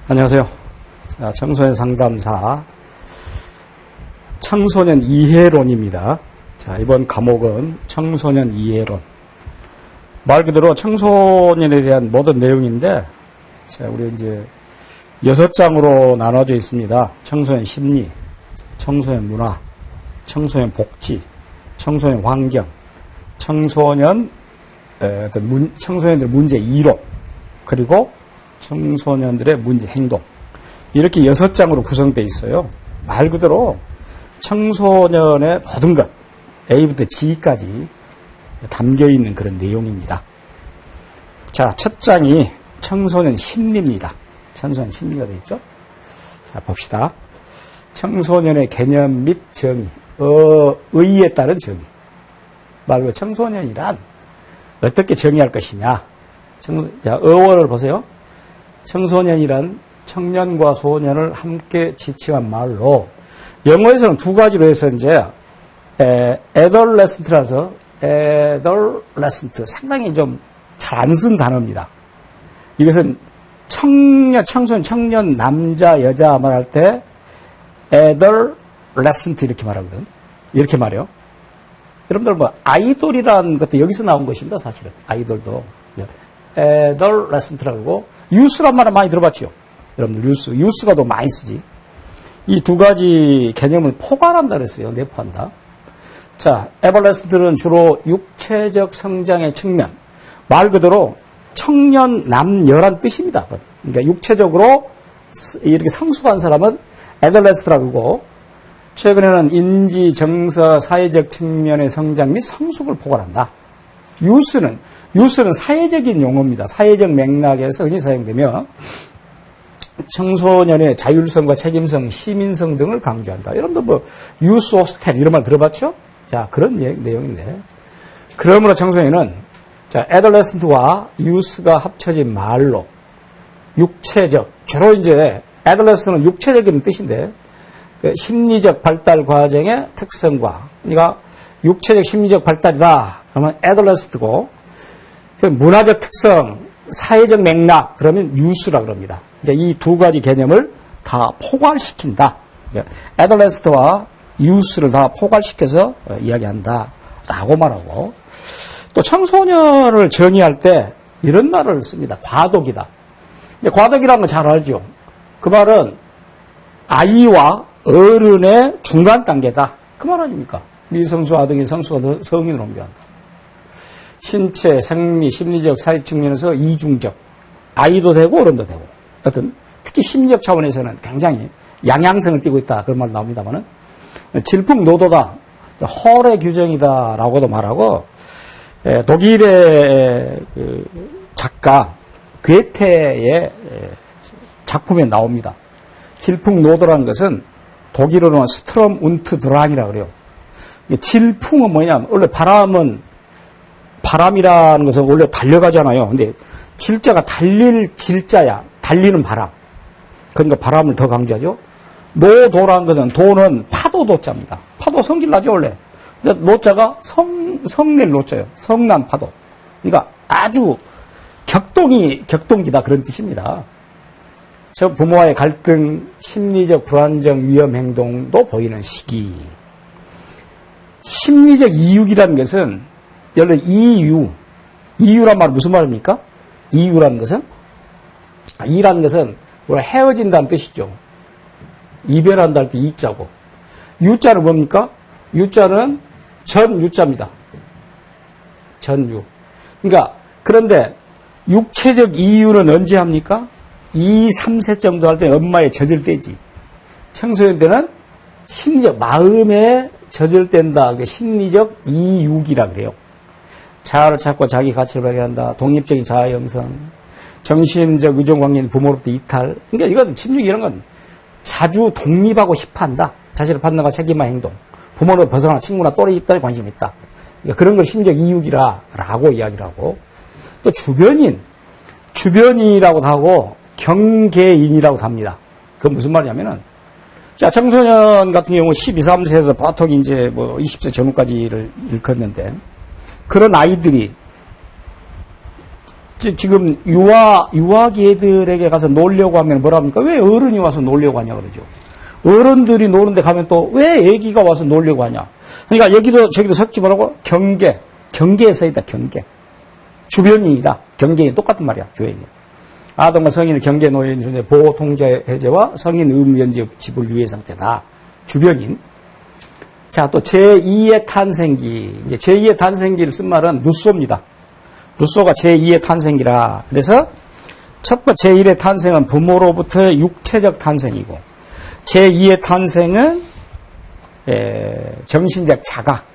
안녕하세요. 자, 청소년 상담사 청소년 이해론입니다. 자, 이번 과목은 청소년 이해론. 말 그대로 청소년에 대한 모든 내용인데, 자, 우리 이제 6장으로 나눠져 있습니다. 청소년 심리, 청소년 문화, 청소년 복지, 청소년 환경, 청소년들 문제 이론, 그리고 청소년들의 문제 행동. 이렇게 6장으로 구성되어 있어요. 말 그대로 청소년의 모든 것, A부터 G까지 담겨 있는 그런 내용입니다. 자, 첫 장이 청소년 심리입니다. 청소년 심리가 되어 있죠. 자, 봅시다. 청소년의 개념 및 정의, 의의에 따른 정의. 말 그대로 청소년이란 어떻게 정의할 것이냐. 자, 어원을 보세요. 청소년이란 청년과 소년을 함께 지칭한 말로, 영어에서는 두 가지로 해서 이제 adolescent라서 adolescent, 상당히 좀 잘 안 쓴 단어입니다. 이것은 청소년, 청년, 남자, 여자 말할 때 adolescent 이렇게 말하거든. 이렇게 말해요. 여러분들 뭐 아이돌이라는 것도 여기서 나온 것입니다. 사실은 아이돌도 adolescent라고, 유스란 말은 많이 들어봤죠. 여러분들 유스가 더 많이 쓰지. 이 두 가지 개념을 포괄한다 그랬어요. 내포한다. 자, adolescent는 주로 육체적 성장의 측면, 말 그대로 청년, 남녀란 뜻입니다. 그러니까 육체적으로 이렇게 성숙한 사람은 adolescent라고 그러고, 최근에는 인지, 정서, 사회적 측면의 성장 및 성숙을 포괄한다. 유스는 사회적인 용어입니다. 사회적 맥락에서 흔히 사용되며 청소년의 자율성과 책임성, 시민성 등을 강조한다. 여러분들 뭐 유스 호스텐 이런 말 들어봤죠? 자, 그런 내용인데, 그러므로 청소년은 자, adolescent와 youth가 합쳐진 말로 육체적, 주로 이제 adolescent는 육체적인 뜻인데, 그 심리적 발달 과정의 특성과, 그러니까 육체적 심리적 발달이다 그러면 adolescent고, 그 문화적 특성, 사회적 맥락 그러면 youth라 그럽니다. 이 두 가지 개념을 다 포괄시킨다. adolescent와 youth를 다 포괄시켜서 이야기한다라고 말하고, 또 청소년을 정의할 때 이런 말을 씁니다. 과도기다. 과도기라는 건 잘 알죠. 그 말은 아이와 어른의 중간 단계다. 그 말 아닙니까? 미성수 아동인 성수가 성인으로 옮겨간다. 신체, 생리, 심리적, 사회 측면에서 이중적. 아이도 되고 어른도 되고. 어떤 특히 심리적 차원에서는 굉장히 양양성을 띠고 있다. 그런 말 나옵니다만은 질풍노도다. 헐의 규정이다라고도 말하고, 독일의 작가 괴테의 작품에 나옵니다. 질풍노도라는 것은 독일어로는 스트롬 운트 드랑이라고 그래요. 질풍은 뭐냐면, 원래 바람이라는 것은 원래 달려가잖아요. 근데 질자가 달릴 질자야. 달리는 바람. 그러니까 바람을 더 강조하죠. 노도라는 것은, 도는 파도 도자입니다. 파도 성질 나죠, 원래. 근데 노자가 성낼 노자예요. 성난 파도. 그러니까 아주 격동기다. 그런 뜻입니다. 저 부모와의 갈등, 심리적 불안정, 위험 행동도 보이는 시기. 심리적 이유기라는 것은, 여러분, 이유란 말은 무슨 말입니까? 이유라는 것은? 이라는 것은, 우리가 헤어진다는 뜻이죠. 이별한다 할 때 이자고. 유자는 뭡니까? 유자는 전유자입니다. 전유. 그러니까, 그런데, 육체적 이유는 언제 합니까? 2, 3세 정도 할 때 엄마에 젖을 때지. 청소년 때는 심리적, 마음에 젖을 땐다. 심리적 이유기라 그래요. 자아를 찾고 자기 가치를 발견한다. 독립적인 자아 형성. 정신적 의존관계인 부모로부터 이탈. 그러니까 이것은 심리적 이런 건 자주 독립하고 싶어 한다. 자신의 판단과 책임과 행동. 부모로 벗어나 친구나 또래 집단에 관심이 있다. 그러니까 그런 걸 심리적 이유기라고 이야기를 하고, 또 주변이라고도 하고 경계인이라고도 합니다. 그건 무슨 말이냐면은, 자, 청소년 같은 경우 12, 13세에서 보통 이제 뭐 20세 전후까지를 일컫는데, 그런 아이들이 지금 유아기 애들에게 가서 놀려고 하면 뭐라 합니까? 왜 어른이 와서 놀려고 하냐 그러죠. 어른들이 노는데 가면 또 왜 애기가 와서 놀려고 하냐. 그러니까 여기도 저기도 섞지 말고 경계에 서 있다. 경계. 주변인이다. 경계인 똑같은 말이야. 주변인. 아동과 성인의 경계 노인 중에 보호 통제 해제와 성인 의무 연재 지불 유예 상태다. 주변인. 자, 또 제2의 탄생기. 이제 제2의 탄생기를 쓴 말은 루소입니다. 루소가 제2의 탄생기라. 그래서 첫 번째 제1의 탄생은 부모로부터의 육체적 탄생이고, 제2의 탄생은 정신적 자각,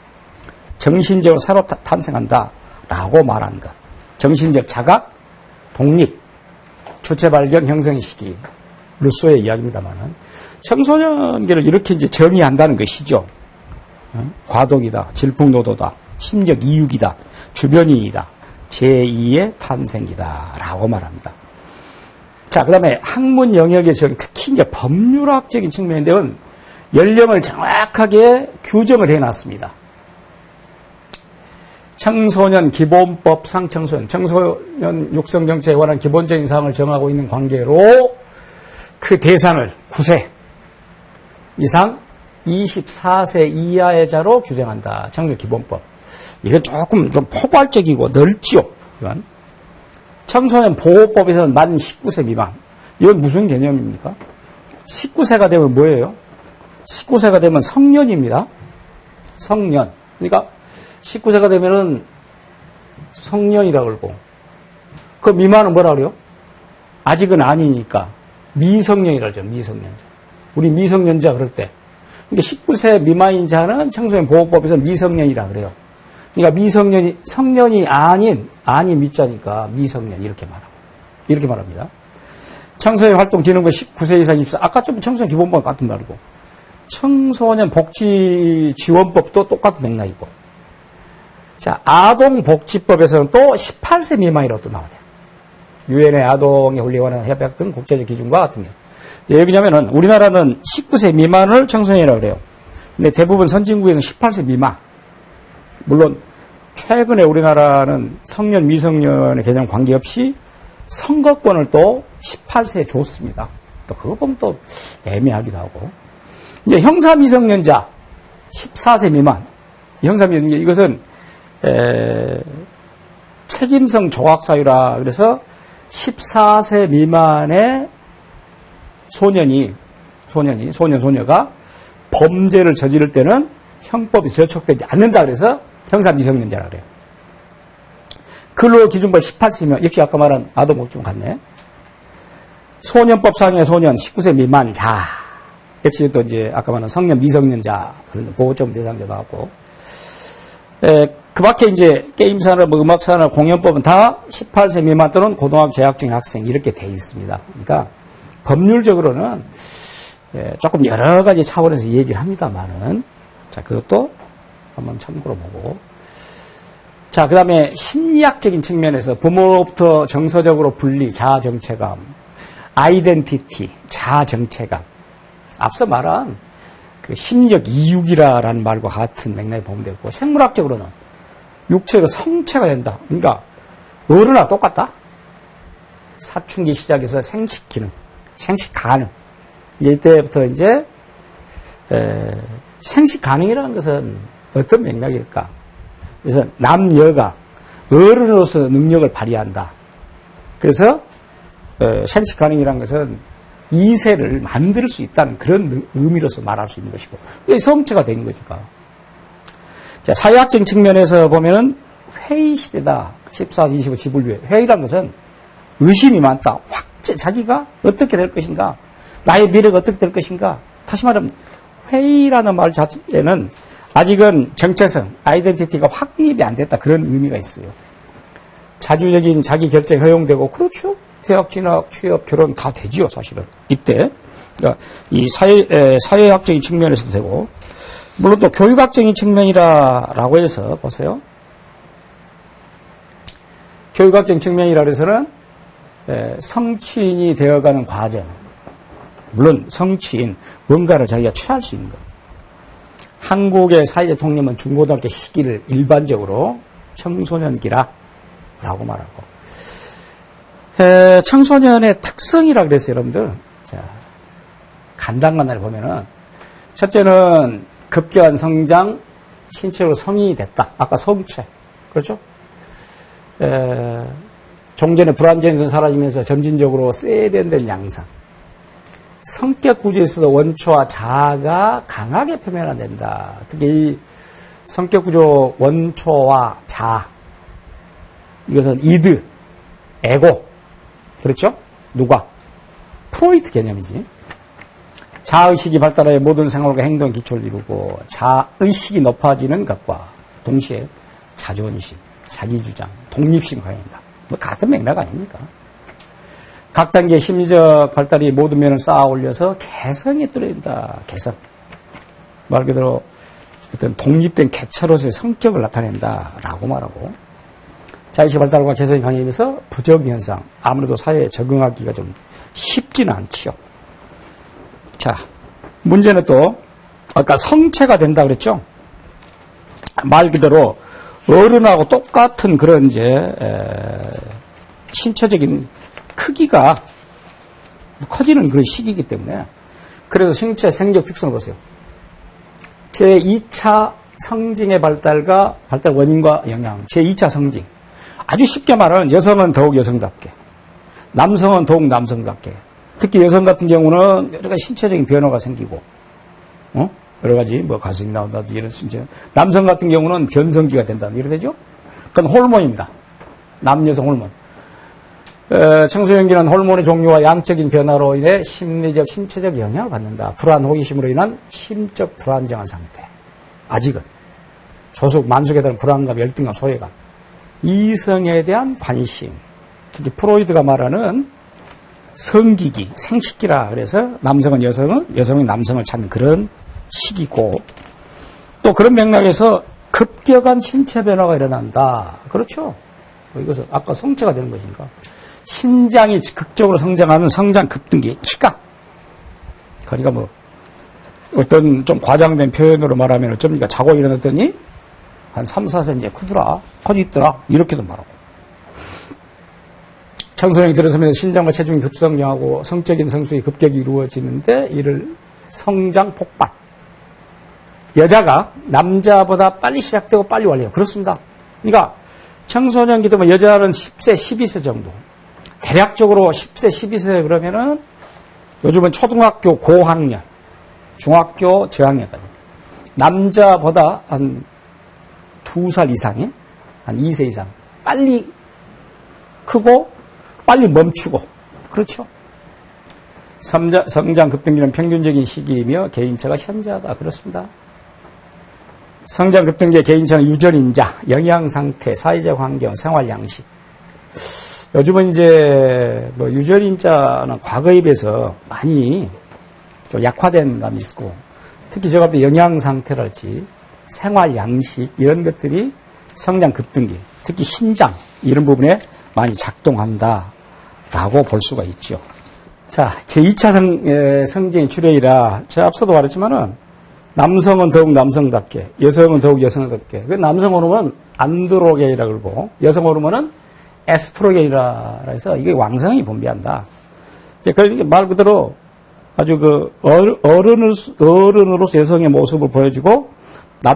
정신적으로 새로 탄생한다라고 말한 것. 정신적 자각, 독립, 주체 발견, 형성의 시기. 루소의 이야기입니다만은 청소년기를 이렇게 이제 정의한다는 것이죠. 과도기다, 질풍노도다, 심적 이육이다, 주변인이다, 제2의 탄생기다라고 말합니다. 자, 그 다음에 학문 영역의 특히 이제 법률학적인 측면인데는 연령을 정확하게 규정을 해놨습니다. 청소년 기본법상 청소년 육성정책에 관한 기본적인 사항을 정하고 있는 관계로 그 대상을 9세 이상 24세 이하의 자로 규정한다. 청소년기본법. 이건 조금 좀 포괄적이고 넓지요. 이건. 청소년 보호법에서는 만 19세 미만. 이건 무슨 개념입니까? 19세가 되면 뭐예요? 19세가 되면 성년입니다. 성년. 그러니까 19세가 되면은 성년이라고 그러고, 그 미만은 뭐라 그래요? 아직은 아니니까 미성년이라고 하죠. 미성년자. 우리 미성년자 그럴 때. 그러니까 19세 미만인 자는 청소년 보호법에서 미성년이라 그래요. 그러니까 미성년이, 성년이 아니 미자니까 미성년, 이렇게 말합니다. 청소년 활동 진흥법 19세 이상 입사, 아까 좀 청소년 기본법 같은 말이고, 청소년 복지 지원법도 똑같은 맥락이고, 자, 아동복지법에서는 또 18세 미만이라고 또 나오네요. 유엔의 아동의 권리에 관한 협약 등 국제적 기준과 같은 게. 여기냐면은 우리나라는 19세 미만을 청소년이라고 그래요. 근데 대부분 선진국에서는 18세 미만. 물론 최근에 우리나라는 성년 미성년의 개념 관계없이 선거권을 또 18세에 줬습니다. 또 그거 보면 또 애매하기도 하고. 이제 형사 미성년자 14세 미만. 형사 미성년자 이것은 책임성 조각사유라 그래서 14세 미만의 소녀가 범죄를 저지를 때는 형법이 저촉되지 않는다 그래서 형사 미성년자라 그래요. 근로기준법 18세면 역시 아까 말한 아동복지법 같네. 소년법상의 소년 19세 미만 자 역시 또 이제 아까 말한 성년 미성년자 그런 보호점 대상자도 하고 그 밖에 이제 게임산업, 음악산업, 공연법은 다 18세 미만 또는 고등학교 재학 중인 학생 이렇게 돼 있습니다. 그러니까 법률적으로는 조금 여러 가지 차원에서 얘기를 합니다만은 자 그것도 한번 참고로 보고 자 그 다음에 심리학적인 측면에서 부모로부터 정서적으로 분리, 자아정체감, 아이덴티티, 자아정체감 앞서 말한 그 심리적 이육이라는 말과 같은 맥락에 보면 되고 생물학적으로는 육체가 성체가 된다. 그러니까 어른하고 똑같다. 사춘기 시작해서 생식 기능, 생식 가능. 이제 이때부터 이제 생식 가능이라는 것은 어떤 맥락일까? 그래서 남녀가 어른으로서 능력을 발휘한다. 그래서 생식 가능이라는 것은 이세를 만들 수 있다는 그런 의미로서 말할 수 있는 것이고 성체가 된 거니까. 자, 사회학적인 측면에서 보면은 회의 시대다. 14, 25 지불주의. 회의라는 것은 의심이 많다. 확제, 자기가 어떻게 될 것인가? 나의 미래가 어떻게 될 것인가? 다시 말하면 회의라는 말 자체는 아직은 정체성, 아이덴티티가 확립이 안 됐다. 그런 의미가 있어요. 자주적인 자기 결정이 허용되고, 그렇죠. 대학 진학, 취업, 결혼 다 되지요, 사실은. 이때. 그러니까 이 사회학적인 측면에서도 되고, 물론 또 교육학적인 측면이라고 해서, 보세요. 교육학적인 측면이라 해서는 성취인이 되어가는 과정. 물론 성취인, 뭔가를 자기가 취할 수 있는 것. 한국의 사회적 통념은 중고등학교 시기를 일반적으로 청소년기라 라고 말하고 청소년의 특성이라 그랬어요, 여러분들. 자, 간단간단히 보면은, 첫째는 급격한 성장, 신체로 성인이 됐다. 아까 성체. 그렇죠? 종전의 불완전성이 사라지면서 점진적으로 세련된 양상. 성격 구조에서도 원초와 자아가 강하게 표면화된다. 특히 이 성격 구조 원초와 자아. 이것은 이드, 에고. 그렇죠? 누가? 프로이트 개념이지. 자의식이 발달하여 모든 생활과 행동 기초를 이루고 자의식이 높아지는 것과 동시에 자존심, 자기주장, 독립심 강해진다. 뭐 같은 맥락 아닙니까? 각 단계의 심리적 발달이 모든 면을 쌓아 올려서 개성에 뚫어진다. 개성. 말 그대로 어떤 독립된 개체로서의 성격을 나타낸다라고 말하고, 자의식 발달과 개성이 강해지면서 부정현상, 아무래도 사회에 적응하기가 좀 쉽지는 않지요. 자, 문제는 또 아까 성체가 된다 그랬죠? 말 그대로 어른하고 똑같은 그런 이제 신체적인 크기가 커지는 그런 시기이기 때문에, 그래서 신체 생적 특성을 보세요. 제2차 성징의 발달과 발달 원인과 영향. 제2차 성징. 아주 쉽게 말하면 여성은 더욱 여성답게, 남성은 더욱 남성답게. 특히 여성 같은 경우는 여러 가지 신체적인 변화가 생기고, 여러 가지 뭐 가슴이 나온다든지 이런 신체. 남성 같은 경우는 변성기가 된다든지 이래 되죠? 그건 호르몬입니다. 남여성 호르몬. 청소년기는 호르몬의 종류와 양적인 변화로 인해 심리적, 신체적 영향을 받는다. 불안, 호기심으로 인한 심적 불안정한 상태. 아직은. 조숙, 만숙에 대한 불안감, 열등감, 소외감. 이성에 대한 관심. 특히 프로이드가 말하는 성기기, 생식기라 그래서 남성은 여성은 남성을 찾는 그런 시기고, 또 그런 맥락에서 급격한 신체 변화가 일어난다. 그렇죠? 이것은 아까 성체가 되는 것인가? 신장이 극적으로 성장하는 성장 급등기, 키가. 그러니까 뭐, 어떤 좀 과장된 표현으로 말하면 어쩝니까? 자고 일어났더니 한 3, 4cm 크더라, 커지더라, 이렇게도 말하고. 청소년이 들어서면서 신장과 체중이 급성장하고 성적인 성숙이 급격히 이루어지는데 이를 성장 폭발. 여자가 남자보다 빨리 시작되고 빨리 완료해요. 그렇습니다. 그러니까 청소년기 때면 여자는 10세, 12세 정도. 대략적으로 10세, 12세 그러면은 요즘은 초등학교 고학년, 중학교 저학년까지. 남자보다 한 2살 이상에, 한 2세 이상. 빨리 크고 빨리 멈추고. 그렇죠? 성장 급등기는 평균적인 시기이며 개인차가 현저하다. 그렇습니다. 성장 급등기의 개인차는 유전인자, 영양상태, 사회적 환경, 생활 양식. 요즘은 이제 뭐 유전인자는 과거에 비해서 많이 좀 약화된 감이 있고, 특히 제가 볼 때 영양상태랄지 생활 양식 이런 것들이 성장 급등기, 특히 신장 이런 부분에 많이 작동한다라고 볼 수가 있죠. 자, 제2차 성징의 출현이라 제가 앞서도 말했지만은 남성은 더욱 남성답게, 여성은 더욱 여성답게. 그 남성 호르몬은 안드로겐이라 그러고 여성 호르몬은 에스트로겐이라 해서 이게 왕성히 분비한다. 그러니까 말 그대로 아주 그 어른으로서 여성의 모습을 보여주고,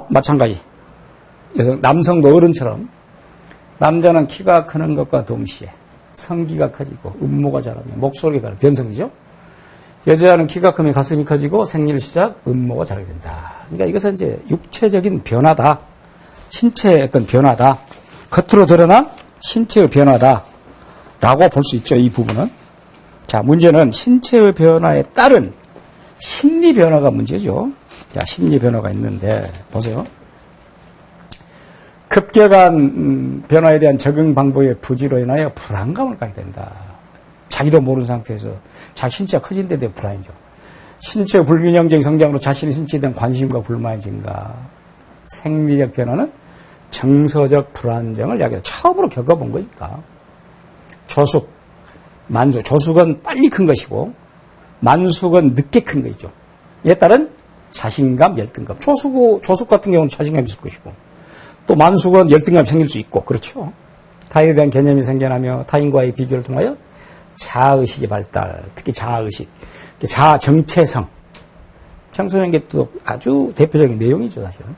마찬가지. 남성도 어른처럼 남자는 키가 크는 것과 동시에 성기가 커지고 음모가 자라며 목소리가 변성이죠. 여자는 키가 크면 가슴이 커지고 생리를 시작 음모가 자라게 된다. 그러니까 이것은 이제 육체적인 변화다. 신체의 어떤 변화다. 겉으로 드러난 신체의 변화다라고 볼 수 있죠. 이 부분은. 자, 문제는 신체의 변화에 따른 심리 변화가 문제죠. 자, 심리 변화가 있는데 보세요. 급격한 변화에 대한 적응 방법의 부지로 인하여 불안감을 갖게 된다. 자기도 모르는 상태에서 자기 신체가 커진 데 대한 불안이죠. 신체의 불균형적인 성장으로 자신의 신체에 대한 관심과 불만이 증가. 생리적 변화는 정서적 불안정을 야기해 처음으로 겪어본 거니까. 조숙, 만숙. 조숙은 빨리 큰 것이고 만숙은 늦게 큰 것이죠. 이에 따른 자신감, 열등감. 조숙 같은 경우는 자신감이 있을 것이고, 또 만숙은 열등감이 생길 수 있고, 그렇죠. 타인에 대한 개념이 생겨나며 타인과의 비교를 통하여 자아의식의 발달, 특히 자아의식, 자아정체성. 청소년기에 또 아주 대표적인 내용이죠, 사실은.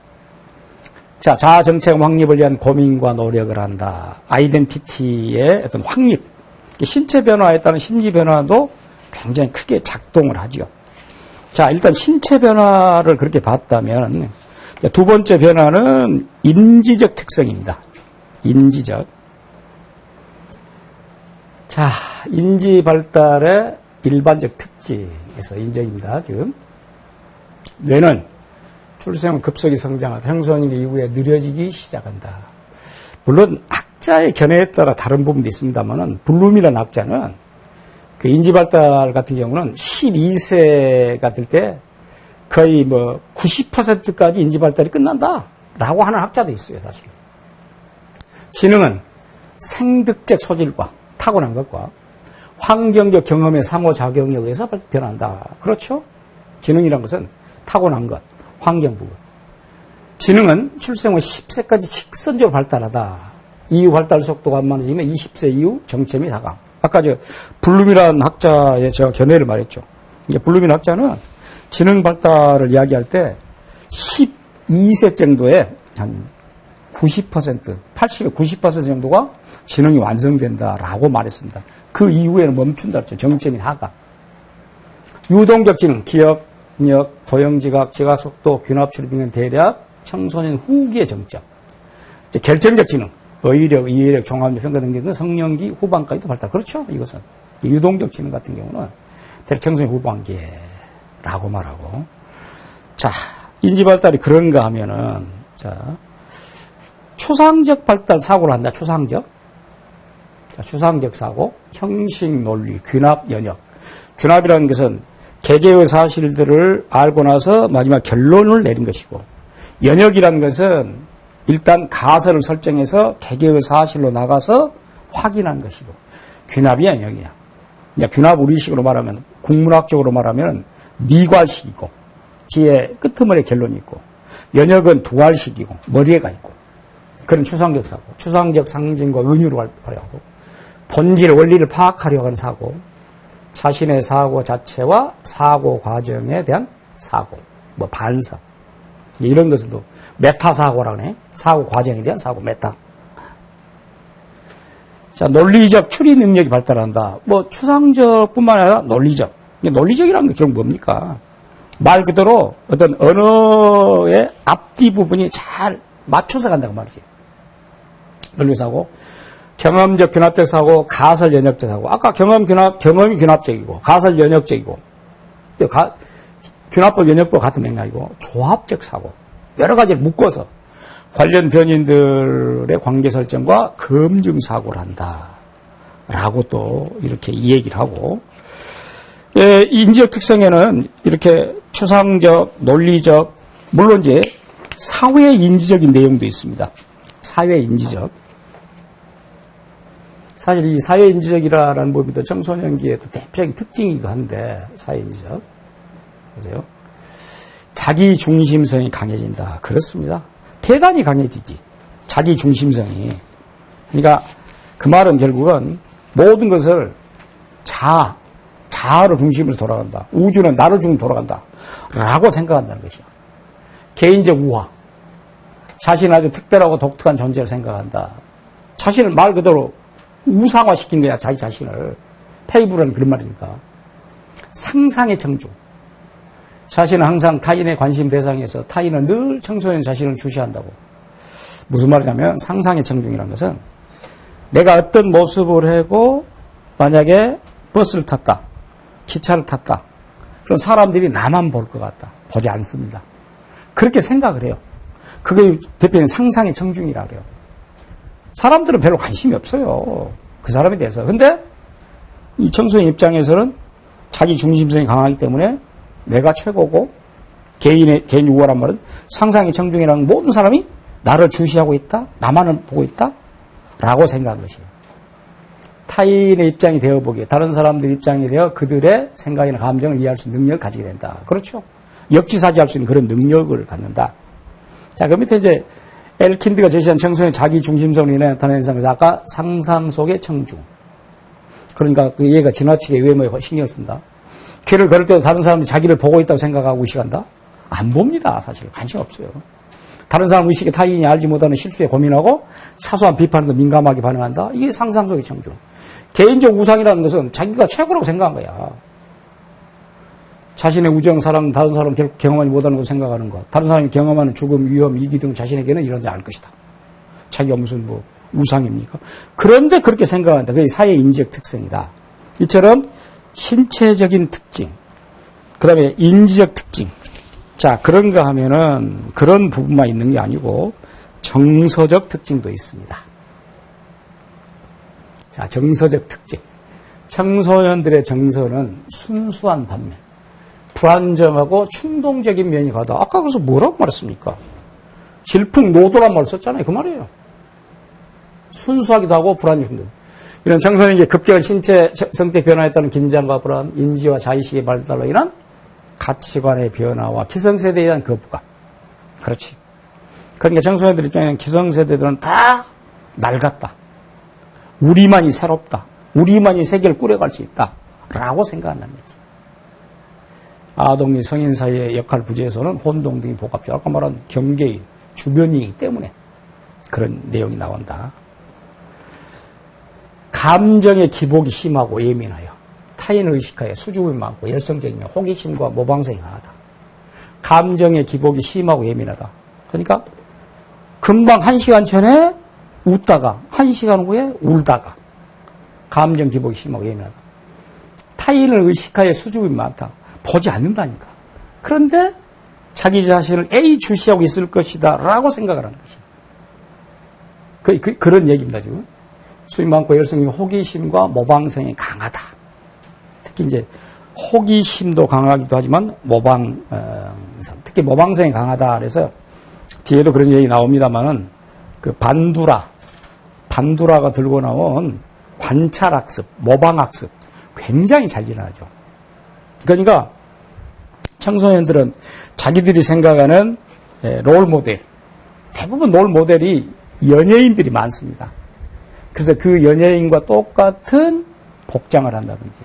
자, 자아정체성 확립을 위한 고민과 노력을 한다. 아이덴티티의 어떤 확립. 신체 변화에 따른 심리 변화도 굉장히 크게 작동을 하죠. 자, 일단 신체 변화를 그렇게 봤다면, 두 번째 변화는 인지적 특성입니다. 인지적. 자, 인지 발달의 일반적 특징에서 인정입니다, 지금. 뇌는 출생 후 급속히 성장하다 청소년 이후에 느려지기 시작한다. 물론 학자의 견해에 따라 다른 부분도 있습니다만은 블룸이라는 학자는 그 인지 발달 같은 경우는 12세가 될 때 거의 90%까지 인지 발달이 끝난다라고 하는 학자도 있어요, 사실. 지능은 생득적 소질과 타고난 것과 환경적 경험의 상호작용에 의해서 변한다. 그렇죠? 지능이란 것은 타고난 것, 환경 부분. 지능은 출생 후 10세까지 직선적으로 발달하다. 이후 발달 속도가 안 맞으면 20세 이후 정체미 하강. 아까 블룸이라는 학자의 제가 견해를 말했죠. 블룸이라는 학자는 지능 발달을 이야기할 때 12세 정도에 한 90%, 80에 90% 정도가 지능이 완성된다라고 말했습니다. 그 이후에는 멈춘다 그랬죠. 정체 및 하강. 유동적 지능, 기억, 도형지각, 지각속도, 균합추리 등은 대략 청소년 후기의 정점. 결정적 지능, 어휘력, 이해력, 종합력, 평가 등등은 성년기 후반까지도 발달. 그렇죠? 이것은. 유동적 지능 같은 경우는 대략 청소년 후반기라고 말하고. 자, 인지 발달이 그런가 하면은, 자, 추상적 발달 사고를 한다. 추상적. 자, 추상적 사고, 형식 논리, 귀납, 연역. 귀납이라는 것은 개개의 사실들을 알고 나서 마지막 결론을 내린 것이고, 연역이라는 것은 일단 가설을 설정해서 개개의 사실로 나가서 확인한 것이고, 귀납이 연역이야. 이제 귀납 우리식으로 말하면, 국문학적으로 말하면 미괄식이고, 뒤에 끄트머리에 결론이 있고, 연역은 두괄식이고, 머리에 가 있고, 그런 추상적 사고, 추상적 상징과 은유를 활용하고, 본질, 원리를 파악하려고 하는 사고, 자신의 사고 자체와 사고 과정에 대한 사고, 반사. 이런 것도 메타사고라고 해. 사고 과정에 대한 사고, 메타. 자, 논리적 추리 능력이 발달한다. 추상적 뿐만 아니라 논리적. 논리적이라는 게 결국 뭡니까? 말 그대로 어떤 언어의 앞뒤 부분이 잘 맞춰서 간다고 말이지. 논리사고. 경험적 균합적 사고, 가설 연역적 사고. 아까 경험이 균합적이고, 가설 연역적이고, 균합법, 연역법 같은 맥락이고, 조합적 사고. 여러 가지를 묶어서 관련 변인들의 관계 설정과 검증 사고를 한다. 라고 또 이렇게 이 얘기를 하고, 인지적 특성에는 이렇게 추상적, 논리적, 물론 이제 사회 인지적인 내용도 있습니다. 사회 인지적. 사실 이 사회인지적이라는 부분도 청소년기의 대표적인 특징이기도 한데, 사회인지적. 그죠? 자기 중심성이 강해진다. 그렇습니다. 대단히 강해지지. 자기 중심성이. 그러니까 그 말은 결국은 모든 것을 자아로 중심으로 돌아간다. 우주는 나를 중심으로 돌아간다. 라고 생각한다는 것이야. 개인적 우화. 자신은 아주 특별하고 독특한 존재를 생각한다. 자신을 말 그대로 우상화시킨 거야, 자기 자신을. 페이브라는 그런 말이니까. 상상의 청중. 자신은 항상 타인의 관심 대상에서 타인은 늘 청소년 자신을 주시한다고. 무슨 말이냐면 상상의 청중이라는 것은 내가 어떤 모습을 하고 만약에 버스를 탔다, 기차를 탔다. 그럼 사람들이 나만 볼 것 같다. 보지 않습니다. 그렇게 생각을 해요. 그게 대표적인 상상의 청중이라 그래요. 사람들은 별로 관심이 없어요. 그 사람에 대해서. 근데 이 청소년 입장에서는 자기 중심성이 강하기 때문에 내가 최고고 개인 우월한 말은 상상의 청중이라는 모든 사람이 나를 주시하고 있다. 나만을 보고 있다. 라고 생각한 것이에요. 타인의 입장이 되어보기에 다른 사람들 입장이 되어 그들의 생각이나 감정을 이해할 수 있는 능력을 가지게 된다. 그렇죠. 역지사지할 수 있는 그런 능력을 갖는다. 자, 그 밑에 이제 엘킨드가 제시한 청소년의 자기 중심성으로 인해 나타나는 현상에서 아까 상상 속의 청중. 그러니까 그 얘가 지나치게 외모에 신경을 쓴다. 길을 걸을 때도 다른 사람이 자기를 보고 있다고 생각하고 의식한다? 안 봅니다. 사실 관심 없어요. 다른 사람 의식에 타인이 알지 못하는 실수에 고민하고 사소한 비판에도 민감하게 반응한다? 이게 상상 속의 창조. 개인적 우상이라는 것은 자기가 최고라고 생각한 거야. 자신의 우정, 사랑, 다른 사람 결국 경험하지 못하는 것을 생각하는 것. 다른 사람이 경험하는 죽음, 위험, 이기 등 자신에게는 이런지 알 것이다. 자기가 무슨 뭐 우상입니까? 그런데 그렇게 생각한다. 그게 사회의 인지적 특성이다. 이처럼 신체적인 특징, 그 다음에 인지적 특징. 자, 그런가 하면은 그런 부분만 있는 게 아니고 정서적 특징도 있습니다. 자, 정서적 특징. 청소년들의 정서는 순수한 반면 불안정하고 충동적인 면이 가다. 아까 그래서 뭐라고 말했습니까? 질풍노도란 말 썼잖아요. 그 말이에요. 순수하기도 하고 불안정도. 이런 청소년에게 급격한 신체 성격 변화에 따른 긴장과 불안, 인지와 자의식의 발달로 인한 가치관의 변화와 기성세대에 대한 거부감. 그렇지. 그러니까 청소년들 입장에는 기성세대들은 다 낡았다. 우리만이 새롭다. 우리만이 세계를 꾸려갈 수 있다. 라고 생각한다는 거지. 아동 및 성인 사이의 역할 부재에서는 혼동 등이 복합적. 아까 말한 경계인, 주변이기 때문에 그런 내용이 나온다. 감정의 기복이 심하고 예민하여 타인을 의식하여 수줍음이 많고 열성적이며 호기심과 모방성이 강하다. 감정의 기복이 심하고 예민하다. 그러니까 금방 1시간 전에 웃다가 1시간 후에 울다가 감정 기복이 심하고 예민하다. 타인을 의식하여 수줍음이 많다. 보지 않는다니까. 그런데 자기 자신을 애주시하고 있을 것이다 라고 생각을 하는 것이다. 그런 얘기입니다, 지금. 수입 많고 열성이 호기심과 모방성이 강하다. 특히 이제 호기심도 강하기도 하지만 특히 모방성이 강하다. 그래서 뒤에도 그런 얘기 나옵니다만은 그 반두라가 들고 나온 관찰학습, 모방학습 굉장히 잘 일어나죠. 그러니까 청소년들은 자기들이 생각하는 롤모델, 대부분 롤모델이 연예인들이 많습니다. 그래서 그 연예인과 똑같은 복장을 한다든지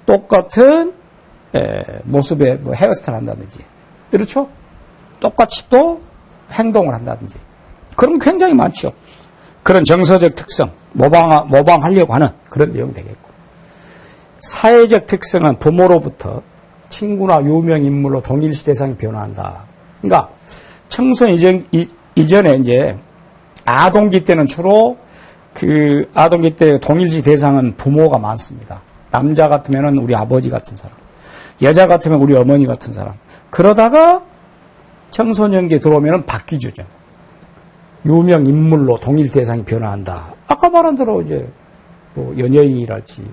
똑같은 모습의 뭐 헤어스타일을 한다든지 그렇죠? 똑같이 또 행동을 한다든지 그런 굉장히 많죠. 그런 정서적 특성, 모방하려고 하는 그런 내용이 되겠고 사회적 특성은 부모로부터 친구나 유명 인물로 동일시 대상이 변화한다. 그러니까 청소년 이전에 이제 아동기 때는 주로 그 아동기 때 동일시 대상은 부모가 많습니다. 남자 같으면은 우리 아버지 같은 사람, 여자 같으면 우리 어머니 같은 사람. 그러다가 청소년기에 들어오면은 바뀌죠. 유명 인물로 동일 대상이 변화한다. 아까 말한 대로 이제 뭐 연예인이랄지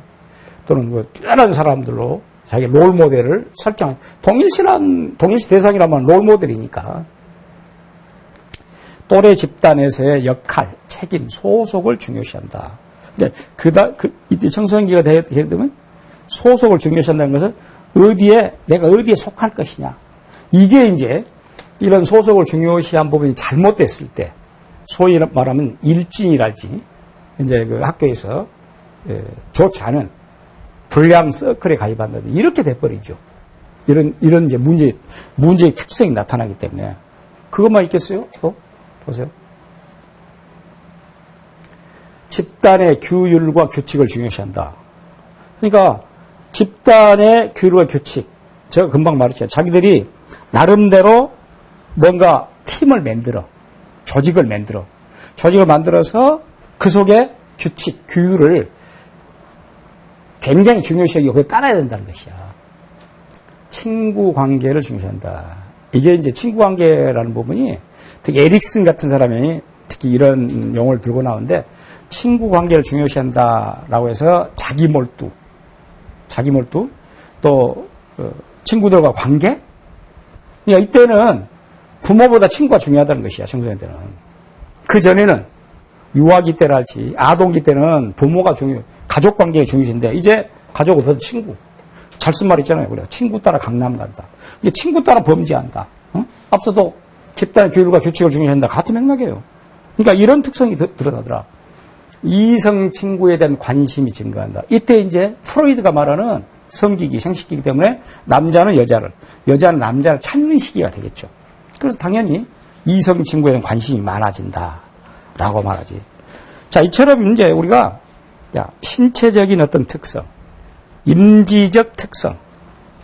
또는 뭐 뛰어난 사람들로 자기 롤 모델을 설정. 동일시 대상이라면 롤 모델이니까. 또래 집단에서의 역할, 책임, 소속을 중요시한다. 근데 이때 청소년기가 되면 소속을 중요시한다는 것은 내가 어디에 속할 것이냐. 이게 이제 이런 소속을 중요시한 부분이 잘못됐을 때, 소위 말하면 일진이랄지, 이제 그 학교에서 좋지 않은 불량 서클에 가입한다든지 이렇게 돼버리죠. 이런 이제 문제의 특성이 나타나기 때문에 그것만 있겠어요? 또 보세요. 집단의 규율과 규칙을 중요시한다. 그러니까 집단의 규율과 규칙, 제가 금방 말했죠. 자기들이 나름대로 뭔가 팀을 만들어, 조직을 만들어서 그 속에 규칙, 규율을 굉장히 중요시하고 그걸 따라야 된다는 것이야. 친구 관계를 중요시한다. 이게 이제 친구 관계라는 부분이 특히 에릭슨 같은 사람이 특히 이런 용어를 들고 나오는데 친구 관계를 중요시한다라고 해서 자기 몰두, 또 친구들과 관계. 그러니까 이때는 부모보다 친구가 중요하다는 것이야. 청소년 때는. 그 전에는 유아기 때랄지 아동기 때는 부모가 가족 관계가 중요신데 이제 가족은 벌써 친구. 잘 쓴 말 있잖아요. 그래. 친구 따라 강남 간다. 이제 친구 따라 범죄한다. 앞서도 집단의 규율과 규칙을 중요시한다. 같은 맥락이에요. 그러니까 이런 특성이 드러나더라. 이성 친구에 대한 관심이 증가한다. 이때 이제 프로이드가 말하는 성기기, 생식기이기 때문에 남자는 여자는 남자를 찾는 시기가 되겠죠. 그래서 당연히 이성 친구에 대한 관심이 많아진다라고 말하지. 자, 이처럼 이제 우리가 신체적인 어떤 특성, 인지적 특성,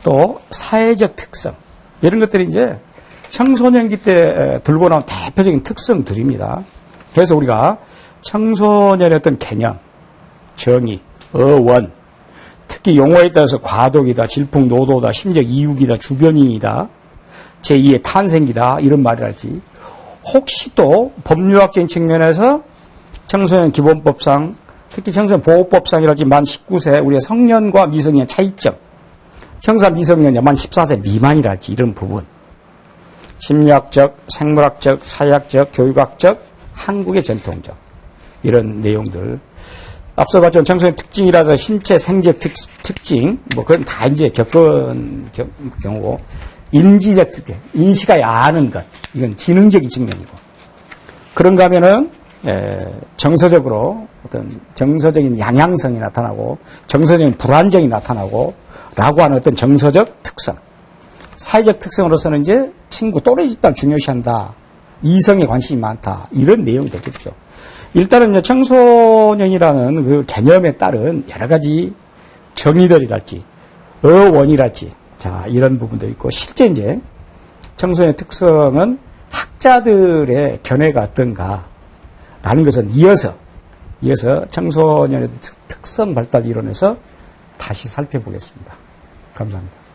또 사회적 특성, 이런 것들이 이제 청소년기 때 들고 나온 대표적인 특성들입니다. 그래서 우리가 청소년의 어떤 개념, 정의, 어원, 특히 용어에 따라서 과도기다, 질풍노도다, 심적 이육이다, 주변인이다, 제2의 탄생기다, 이런 말이랄지, 혹시 또 법률학적인 측면에서 청소년 기본법상, 특히 청소년 보호법상이랄지 만 19세 우리가 성년과 미성년의 차이점, 형사 미성년자 만 14세 미만이랄지 이런 부분, 심리학적, 생물학적, 사회학적, 교육학적, 한국의 전통적 이런 내용들. 앞서 봤던 청소년 특징이라서 신체 생적 특징, 뭐 그건 다 이제 겪은 경우고, 인지적 특징, 인식하여 아는 것, 이건 지능적인 측면이고, 그런가 하면은 정서적으로 어떤 정서적인 양향성이 나타나고 정서적인 불안정이 나타나고 라고 하는 어떤 정서적 특성, 사회적 특성으로서는 이제 친구 또래 집단 중요시한다, 이성에 관심이 많다, 이런 내용이 되겠죠. 일단은 이제 청소년이라는 그 개념에 따른 여러 가지 정의들이랄지 어원이랄지 자 이런 부분도 있고, 실제 이제 청소년의 특성은 학자들의 견해가 어떤가 라는 것은 이어서 청소년의 특성 발달 이론에서 다시 살펴보겠습니다. 감사합니다.